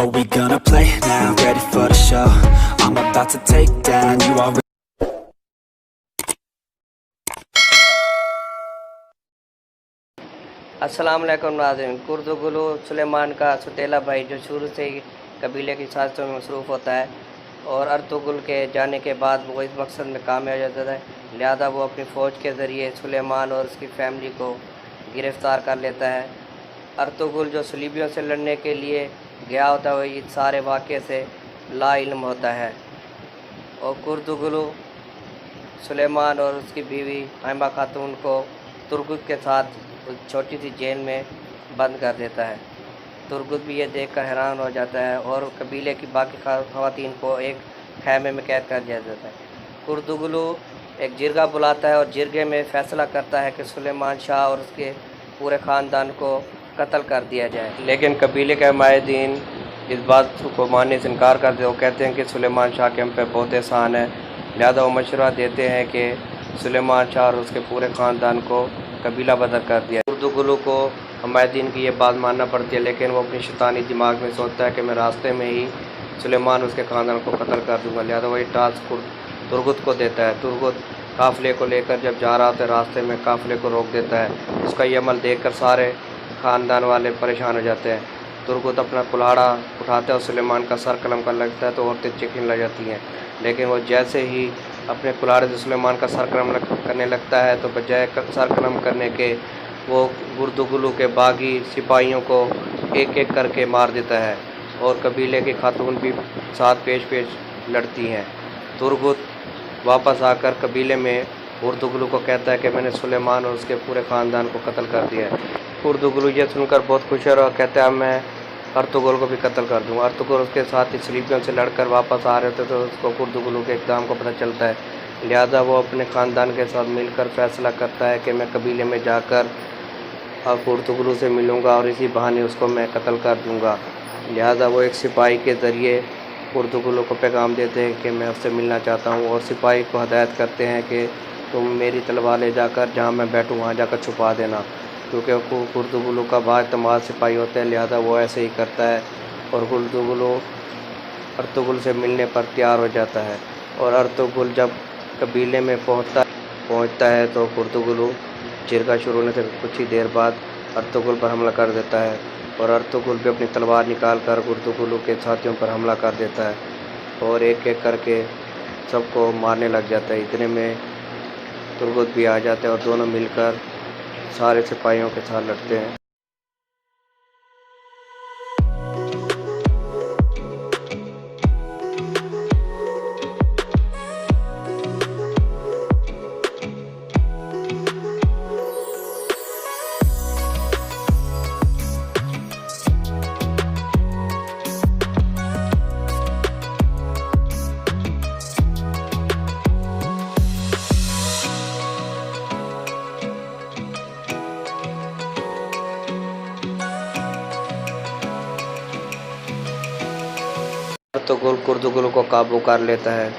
Are we gonna play now? Ready for the show? I'm about to take down, you already. अस्सलाम वालेकुम नाज़रीन। कुर्दुगुलू सुलेमान का सौतेला भाई जो शुरू से ही कबीले की साजिशों में मसरूफ़ होता है और अर्तुगरुल के जाने के बाद वो इस मकसद में कामयाब हो जाता है, लिहाजा वो अपनी फ़ौज के ज़रिए सुलेमान और उसकी फैमिली को गिरफ़्तार कर लेता है। अर्तुगरुल जो सलीबियों से लड़ने के लिए गया होता है वो इस सारे वाक़े से ला इल्म होता है और कुर्दुगुलू सुलेमान और उसकी बीवी आयमा खातून को तुर्गुत के साथ उस छोटी सी जेल में बंद कर देता है। तुर्गुत भी ये देखकर हैरान हो जाता है और कबीले की बाकी ख़वातीन को एक खैमे में कैद कर दिया जाता है। कुर्दुगुलू एक जिरगा बुलाता है और जिरगे में फ़ैसला करता है कि सुलेमान शाह और उसके पूरे ख़ानदान को कत्ल कर दिया जाए, लेकिन कबीले के हमायदीन इस बात को मानने से इनकार करते। वो कहते हैं कि सुलेमान शाह के हम पे बहुत एहसान है, लिहाजा वो मशवरा देते हैं कि सुलेमान शाह और उसके पूरे ख़ानदान को कबीला बदर कर दिया। कुर्दुगुलू को हमायदीन की ये बात मानना पड़ती है, लेकिन वो अपनी शैतानी दिमाग में सोचता है कि मैं रास्ते में ही सुलेमान उसके ख़ानदान को कत्ल कर दूंगा, लिहाजा वही टास्क तुर्गुत को देता है। तुर्गुत काफ़िले को लेकर जब जा रहा था रास्ते में काफ़िले को रोक देता है। उसका ये अमल देखकर सारे ख़ानदान वाले परेशान हो जाते हैं। तुर्गुत अपना कुल्हाड़ा उठाता है और सुलेमान का सर कलम कर लगता है तो औरतें चीखने लग जाती हैं, लेकिन वो जैसे ही अपने कुल्हाड़े से सुलेमान का सर कलम करने लगता है तो बजाय सर कलम करने के वो कुर्दुगुलू के बागी सिपाहियों को एक एक करके मार देता है और कबीले की खातून भी साथ पेश पेश लड़ती हैं। तुर्गुत वापस आकर कबीले में कुर्दुगुलू को कहता है कि मैंने सुलेमान और उसके पूरे ख़ानदान को कत्ल कर दिया है। कुर्दुगुलू ये सुनकर बहुत खुश है और कहता है मैं अर्तुगरुल को भी कत्ल कर दूँगा। अर्तुगरुल उसके साथ ही सलीबियों से लड़कर वापस आ रहे थे तो उसको कुर्दुगुलू के इक़दाम को पता चलता है, लिहाजा वो अपने ख़ानदान के साथ मिलकर फ़ैसला करता है कि मैं कबीले में जाकर कुर्दुगुलू से मिलूँगा और इसी बहाने उसको मैं कत्ल कर दूँगा। लिहाजा वो एक सिपाही के ज़रिए कुर्दुगुलू को पैगाम देते हैं कि मैं उससे मिलना चाहता हूँ और सिपाही को हदायत करते हैं कि तुम मेरी तलवार ले जाकर जहाँ मैं बैठूँ वहाँ जाकर छुपा देना, क्योंकि कुर्दुगुलू का बाएतमाद सिपाही होता है, लिहाजा वो ऐसे ही करता है और कुर्दुगुलू अर्तुगरुल से मिलने पर तैयार हो जाता है। और अर्तुगरुल जब कबीले में पहुँचता है तो कुर्दुगुलू जिरगा शुरू होने से कुछ ही देर बाद अर्तुगरुल पर हमला कर देता है और अर्तुगरुल भी अपनी तलवार निकाल कर कुर्दुगुलू के साथियों पर हमला कर देता है और एक एक करके सबको मारने लग जाता है। इतने में तुर्गुत भी आ जाते हैं और दोनों मिलकर सारे सिपाहियों के साथ लड़ते हैं। अर्तुगरुल कुर्दुगुलू को काबू कर लेता है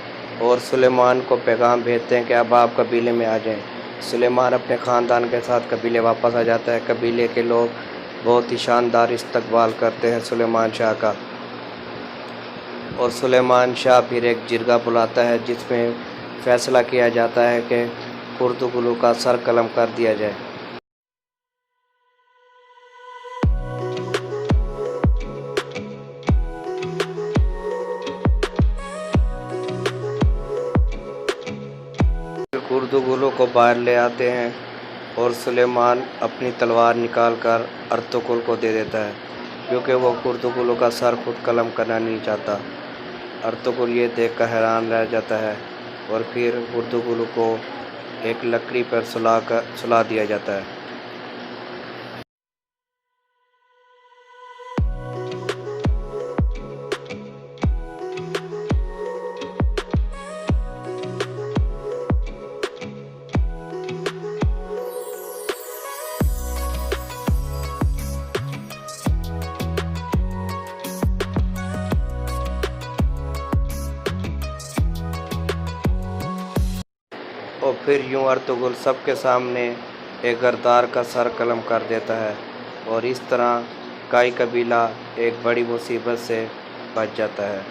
और सुलेमान को पैगाम भेजते हैं कि अब आप कबीले में आ जाएं। सुलेमान अपने ख़ानदान के साथ कबीले वापस आ जाता है। कबीले के लोग बहुत ही शानदार इस्तकबाल करते हैं सुलेमान शाह का और सुलेमान शाह फिर एक जिरगा बुलाता है जिसमें फ़ैसला किया जाता है कि कुर्दुगुलू का सर कलम कर दिया जाए। कुर्दुगुलू को बाहर ले आते हैं और सुलेमान अपनी तलवार निकाल कर अर्तुगरुल को दे देता है, क्योंकि वो कुर्दुगुलू का सर खुद कलम करना नहीं चाहता। अर्तुगरुल ये देखकर हैरान रह जाता है और फिर कुर्दुगुलू को एक लकड़ी पर सुला दिया जाता है। और फिर यूं अर्तुगरुल सबके सामने एक गद्दार का सर कलम कर देता है और इस तरह عیسائی قبیلہ ایک بڑی مصیبت سے بچ جاتا ہے۔